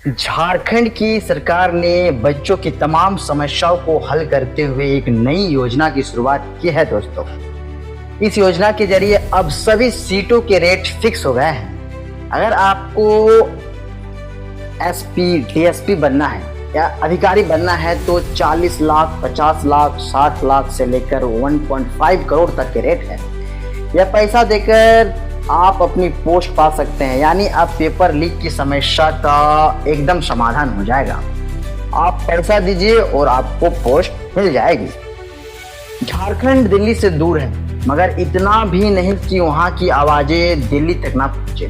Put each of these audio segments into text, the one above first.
झारखंड की सरकार ने बच्चों की तमाम समस्याओं को हल करते हुए एक नई योजना की शुरुआत की है दोस्तों। इस योजना के जरिए अब सभी सीटों के रेट फिक्स हो गए हैं। अगर आपको एसपी, डीएसपी बनना है या अधिकारी बनना है तो 40 लाख, 50 लाख, 60 लाख से लेकर 1.5 करोड़ तक के रेट है। यह पैसा देकर आप अपनी पोस्ट पा सकते हैं, यानी आप पेपर लीक की समस्या का एकदम समाधान हो जाएगा। आप पैसा दीजिए और आपको पोस्ट मिल जाएगी। झारखंड दिल्ली से दूर है, मगर इतना भी नहीं कि वहां की आवाजें दिल्ली तक ना पहुंचे।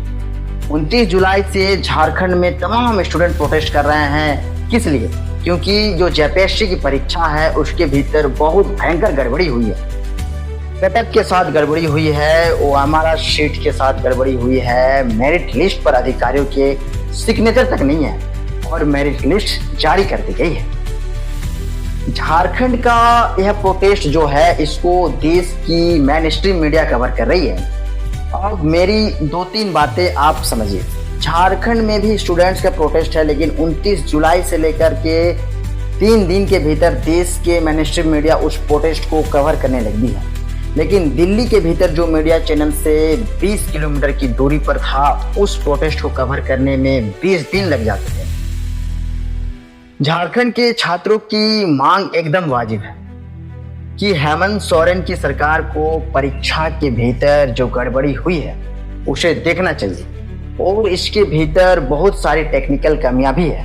29 जुलाई से झारखंड में तमाम स्टूडेंट प्रोटेस्ट कर रहे हैं। किस लिए? क्योंकि जो जेपीएससी की परीक्षा है उसके भीतर बहुत भयंकर गड़बड़ी हुई है। कटअप के साथ गड़बड़ी हुई है, ओएमआर शीट के साथ गड़बड़ी हुई है, मेरिट लिस्ट पर अधिकारियों के सिग्नेचर तक नहीं है और मेरिट लिस्ट जारी कर दी गई है। झारखंड का यह प्रोटेस्ट जो है इसको देश की मेन स्ट्रीम मीडिया कवर कर रही है। अब मेरी 2-3 बातें आप समझिए। झारखंड में भी स्टूडेंट्स का प्रोटेस्ट है, लेकिन 29 जुलाई से लेकर के 3 दिन के भीतर देश के मेन स्ट्रीम मीडिया उस प्रोटेस्ट को कवर करने लगी है। लेकिन दिल्ली के भीतर जो मीडिया चैनल से 20 किलोमीटर की दूरी पर था, उस प्रोटेस्ट को कवर करने में 20 दिन लग जाते थे। झारखंड के छात्रों की मांग एकदम वाजिब है कि हेमंत सोरेन की सरकार को परीक्षा के भीतर जो गड़बड़ी हुई है उसे देखना चाहिए, और इसके भीतर बहुत सारी टेक्निकल कमियां भी है।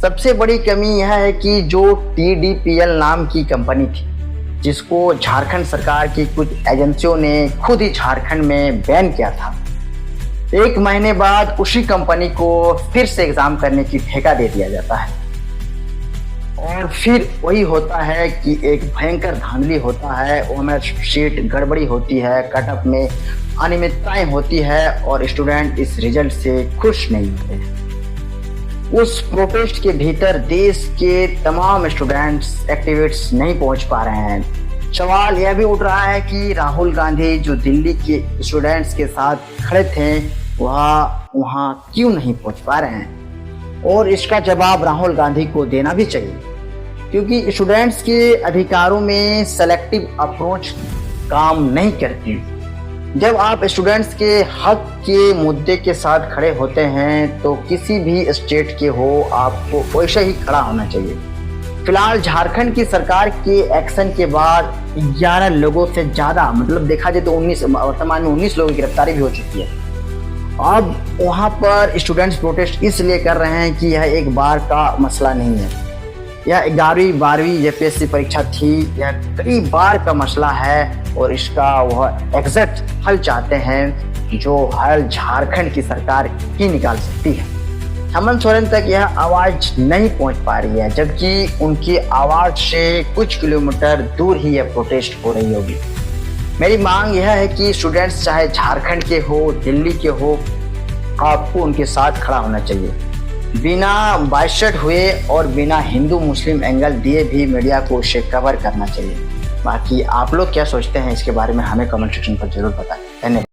सबसे बड़ी कमी यह है कि जो TDPL नाम की कंपनी थी, जिसको झारखंड सरकार की कुछ एजेंसियों ने खुद ही झारखंड में बैन किया था, 1 महीने बाद उसी कंपनी को फिर से एग्जाम करने की ठेका दे दिया जाता है। और फिर वही होता है कि एक भयंकर धांधली होता है, ओएमआर शीट गड़बड़ी होती है, कटअप में अनियमितताएं होती है और स्टूडेंट इस रिजल्ट से खुश नहीं होते हैं। उस प्रोटेस्ट के भीतर देश के तमाम स्टूडेंट्स, एक्टिविस्ट्स नहीं पहुंच पा रहे हैं। सवाल यह भी उठ रहा है कि राहुल गांधी जो दिल्ली के स्टूडेंट्स के साथ खड़े थे वहां क्यों नहीं पहुंच पा रहे हैं, और इसका जवाब राहुल गांधी को देना भी चाहिए। क्योंकि स्टूडेंट्स के अधिकारों में सेलेक्टिव अप्रोच काम नहीं करती। जब आप स्टूडेंट्स के हक के मुद्दे के साथ खड़े होते हैं तो किसी भी स्टेट के हो, आपको वैसे ही खड़ा होना चाहिए। फिलहाल झारखंड की सरकार के एक्शन के बाद 11 लोगों से ज़्यादा, मतलब देखा जाए तो 19, वर्तमान में 19 लोगों की गिरफ्तारी भी हो चुकी है। अब वहाँ पर स्टूडेंट्स प्रोटेस्ट इसलिए कर रहे हैं कि यह एक बार का मसला नहीं है। यह 11वीं 12वीं जेपीएससी परीक्षा थी, यह कई बार का मसला है, और इसका वह एग्जैक्ट हल चाहते हैं जो हल झारखंड की सरकार ही निकाल सकती है। हेमंत सोरेन तक यह आवाज नहीं पहुंच पा रही है, जबकि उनकी आवाज से कुछ किलोमीटर दूर ही यह प्रोटेस्ट हो रही होगी। मेरी मांग यह है कि स्टूडेंट्स चाहे झारखंड के हो, दिल्ली के हो, आपको उनके साथ खड़ा होना चाहिए। बिना बाइशट हुए और बिना हिंदू मुस्लिम एंगल दिए भी मीडिया को उसे कवर करना चाहिए। बाकी आप लोग क्या सोचते हैं इसके बारे में हमें कमेंट सेक्शन पर जरूर बताएं। धन्यवाद।